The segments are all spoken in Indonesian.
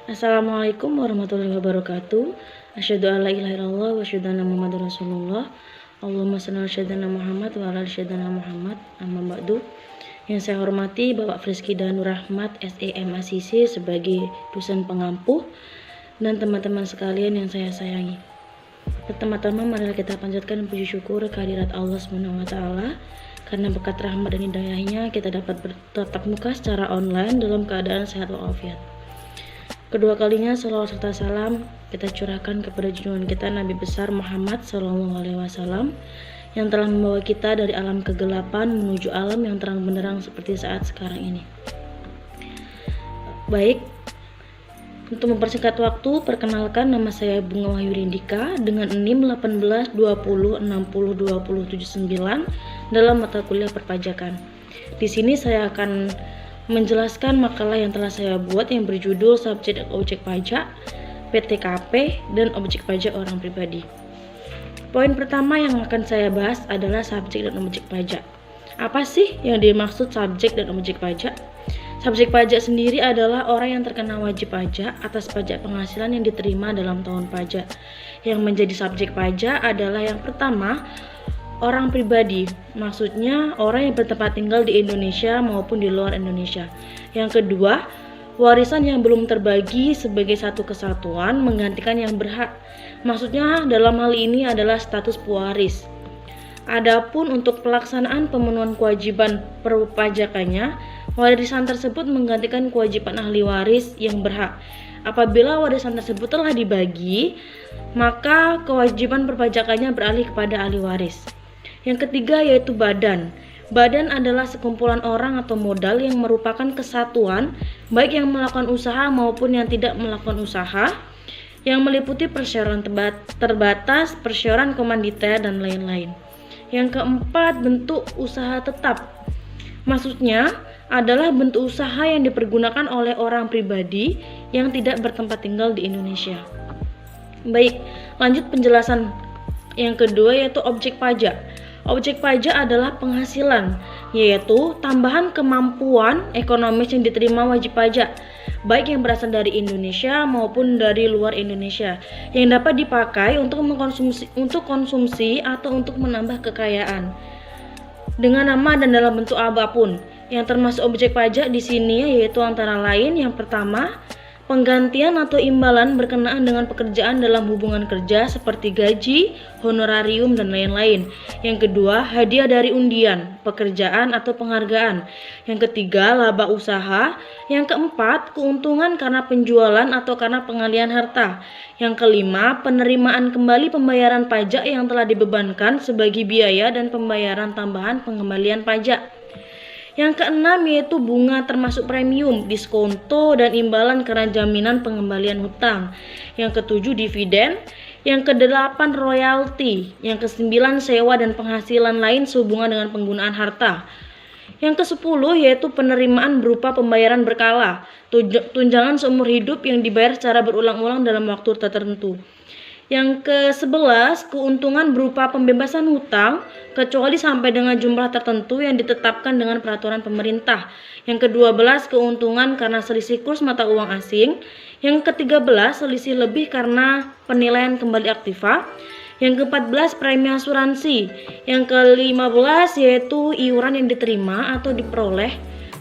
Assalamualaikum warahmatullahi wabarakatuh. Asyhadu an la ilaha illallah wa asyhadu anna Muhammadar Rasulullah. Allahumma shalli ala sayyidina Muhammad wa ala ali sayyidina Muhammad. Amma ba'du. Yang saya hormati Bapak Friski Danur Rahmat SEMACC sebagai dosen pengampu dan teman-teman sekalian yang saya sayangi. Pertama-tama marilah kita panjatkan puji syukur kehadirat Allah SWT karena berkat rahmat dan hidayahnya kita dapat bertatap muka secara online dalam keadaan sehat walafiat. Kedua kalinya salawat serta salam kita curahkan kepada junjungan kita Nabi besar Muhammad SAW yang telah membawa kita dari alam kegelapan menuju alam yang terang benderang seperti saat sekarang ini. Baik, untuk mempersingkat waktu, perkenalkan nama saya Bunga Wahyu Rindika dengan NIM 1820602079 dalam mata kuliah perpajakan. Di sini saya akan menjelaskan makalah yang telah saya buat yang berjudul Subjek dan Objek Pajak, PTKP, dan Objek Pajak Orang Pribadi. Poin pertama yang akan saya bahas adalah subjek dan objek pajak. Apa sih yang dimaksud subjek dan objek pajak? Subjek pajak sendiri adalah orang yang terkena wajib pajak atas pajak penghasilan yang diterima dalam tahun pajak. Yang menjadi subjek pajak adalah yang pertama, orang pribadi, maksudnya orang yang bertempat tinggal di Indonesia maupun di luar Indonesia. Yang kedua, warisan yang belum terbagi sebagai satu kesatuan menggantikan yang berhak. Maksudnya dalam hal ini adalah status pewaris. Adapun untuk pelaksanaan pemenuhan kewajiban perpajakannya, warisan tersebut menggantikan kewajiban ahli waris yang berhak. Apabila warisan tersebut telah dibagi, maka kewajiban perpajakannya beralih kepada ahli waris. Yang ketiga yaitu badan. Badan adalah sekumpulan orang atau modal yang merupakan kesatuan, baik yang melakukan usaha maupun yang tidak melakukan usaha, yang meliputi perseroan terbatas, perseroan komanditer, dan lain-lain. Yang keempat, bentuk usaha tetap. Maksudnya adalah bentuk usaha yang dipergunakan oleh orang pribadi yang tidak bertempat tinggal di Indonesia. Baik, lanjut penjelasan yang kedua yaitu objek pajak. Objek pajak adalah penghasilan, yaitu tambahan kemampuan ekonomis yang diterima wajib pajak, baik yang berasal dari Indonesia maupun dari luar Indonesia, yang dapat dipakai untuk konsumsi atau untuk menambah kekayaan dengan nama dan dalam bentuk apapun. Yang termasuk objek pajak di sini yaitu antara lain yang pertama, penggantian atau imbalan berkenaan dengan pekerjaan dalam hubungan kerja seperti gaji, honorarium, dan lain-lain. Yang kedua, hadiah dari undian, pekerjaan atau penghargaan. Yang ketiga, laba usaha. Yang keempat, keuntungan karena penjualan atau karena pengalihan harta. Yang kelima, penerimaan kembali pembayaran pajak yang telah dibebankan sebagai biaya dan pembayaran tambahan pengembalian pajak. Yang keenam yaitu bunga termasuk premium, diskonto, dan imbalan karena jaminan pengembalian hutang. Yang ketujuh dividen. Yang kedelapan royalti. Yang kesembilan sewa dan penghasilan lain sehubungan dengan penggunaan harta. Yang kesepuluh yaitu penerimaan berupa pembayaran berkala, tunjangan seumur hidup yang dibayar secara berulang-ulang dalam waktu tertentu. Yang ke-11, keuntungan berupa pembebasan hutang kecuali sampai dengan jumlah tertentu yang ditetapkan dengan peraturan pemerintah. Yang ke-12, keuntungan karena selisih kurs mata uang asing. Yang ke-13, selisih lebih karena penilaian kembali aktiva. Yang ke-14, premi asuransi. Yang ke-15 yaitu iuran yang diterima atau diperoleh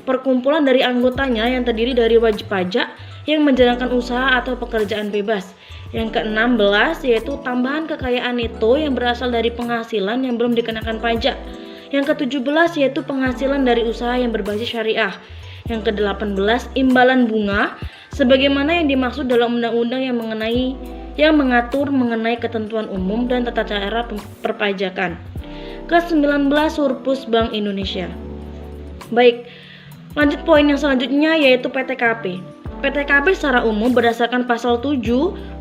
perkumpulan dari anggotanya yang terdiri dari wajib pajak yang menjalankan usaha atau pekerjaan bebas. Yang ke-16 yaitu tambahan kekayaan itu yang berasal dari penghasilan yang belum dikenakan pajak. Yang ke-17 yaitu penghasilan dari usaha yang berbasis syariah. Yang ke-18 imbalan bunga sebagaimana yang dimaksud dalam undang-undang yang mengatur mengenai ketentuan umum dan tata cara perpajakan. Ke-19 surplus Bank Indonesia. Baik, lanjut poin yang selanjutnya yaitu PTKP. PTKP secara umum berdasarkan pasal 7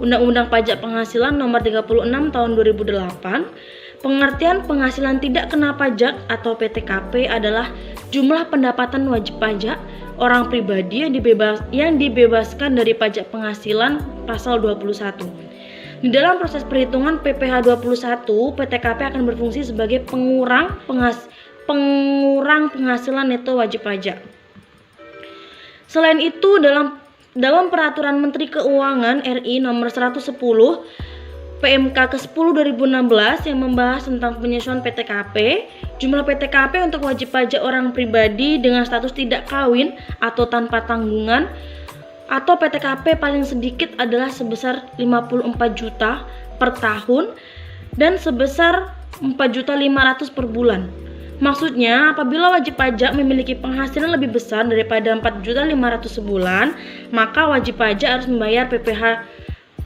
Undang-Undang Pajak Penghasilan Nomor 36 Tahun 2008, pengertian penghasilan tidak kena pajak atau PTKP adalah jumlah pendapatan wajib pajak orang pribadi yang dibebaskan dari pajak penghasilan pasal 21. Di dalam proses perhitungan PPh 21, PTKP akan berfungsi sebagai pengurang penghasilan neto wajib pajak. Selain itu, dalam dalam Peraturan Menteri Keuangan RI nomor 110 PMK ke-10 2016 yang membahas tentang penyesuaian PTKP, jumlah PTKP untuk wajib pajak orang pribadi dengan status tidak kawin atau tanpa tanggungan atau PTKP paling sedikit adalah sebesar 54 juta per tahun dan sebesar 4.500.000 per bulan. Maksudnya, apabila wajib pajak memiliki penghasilan lebih besar daripada 4.500.000 sebulan, maka wajib pajak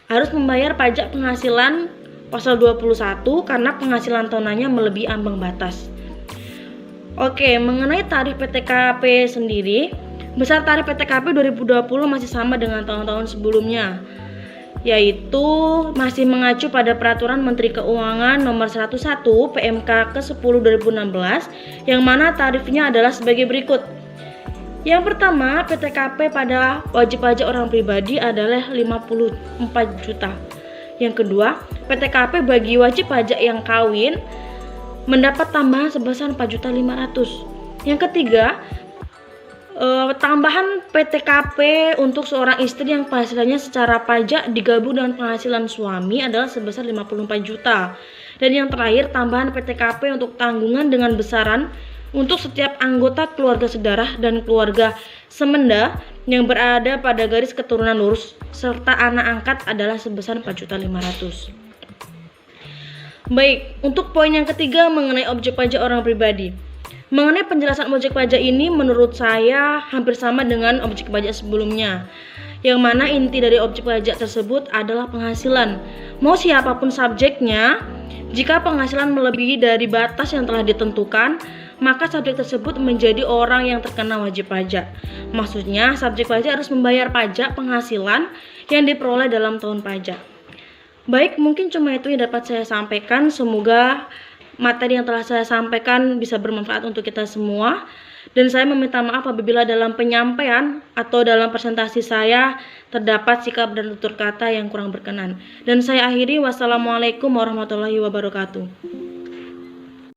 harus membayar pajak penghasilan pasal 21 karena penghasilan tahunannya melebihi ambang batas. Oke, mengenai tarif PTKP sendiri, besar tarif PTKP 2020 masih sama dengan tahun-tahun sebelumnya, yaitu masih mengacu pada Peraturan Menteri Keuangan nomor 101 PMK ke-10 2016 yang mana tarifnya adalah sebagai berikut. Yang pertama, PTKP pada wajib pajak orang pribadi adalah 54 juta. Yang kedua, PTKP bagi wajib pajak yang kawin mendapat tambahan sebesar 4.500.000. Yang ketiga, tambahan PTKP untuk seorang istri yang penghasilannya secara pajak digabung dengan penghasilan suami adalah sebesar 54 juta. Dan yang terakhir, tambahan PTKP untuk tanggungan dengan besaran untuk setiap anggota keluarga sedarah dan keluarga semenda yang berada pada garis keturunan lurus serta anak angkat adalah sebesar 4.500.000. Baik, untuk poin yang ketiga mengenai objek pajak orang pribadi. Mengenai penjelasan objek pajak ini menurut saya hampir sama dengan objek pajak sebelumnya, yang mana inti dari objek pajak tersebut adalah penghasilan. Mau siapapun subjeknya, jika penghasilan melebihi dari batas yang telah ditentukan, maka subjek tersebut menjadi orang yang terkena wajib pajak. Maksudnya, subjek pajak harus membayar pajak penghasilan yang diperoleh dalam tahun pajak. Baik, mungkin cuma itu yang dapat saya sampaikan. Semoga materi yang telah saya sampaikan bisa bermanfaat untuk kita semua. Dan saya meminta maaf apabila dalam penyampaian atau dalam presentasi saya terdapat sikap dan tutur kata yang kurang berkenan. Dan saya akhiri, wassalamualaikum warahmatullahi wabarakatuh.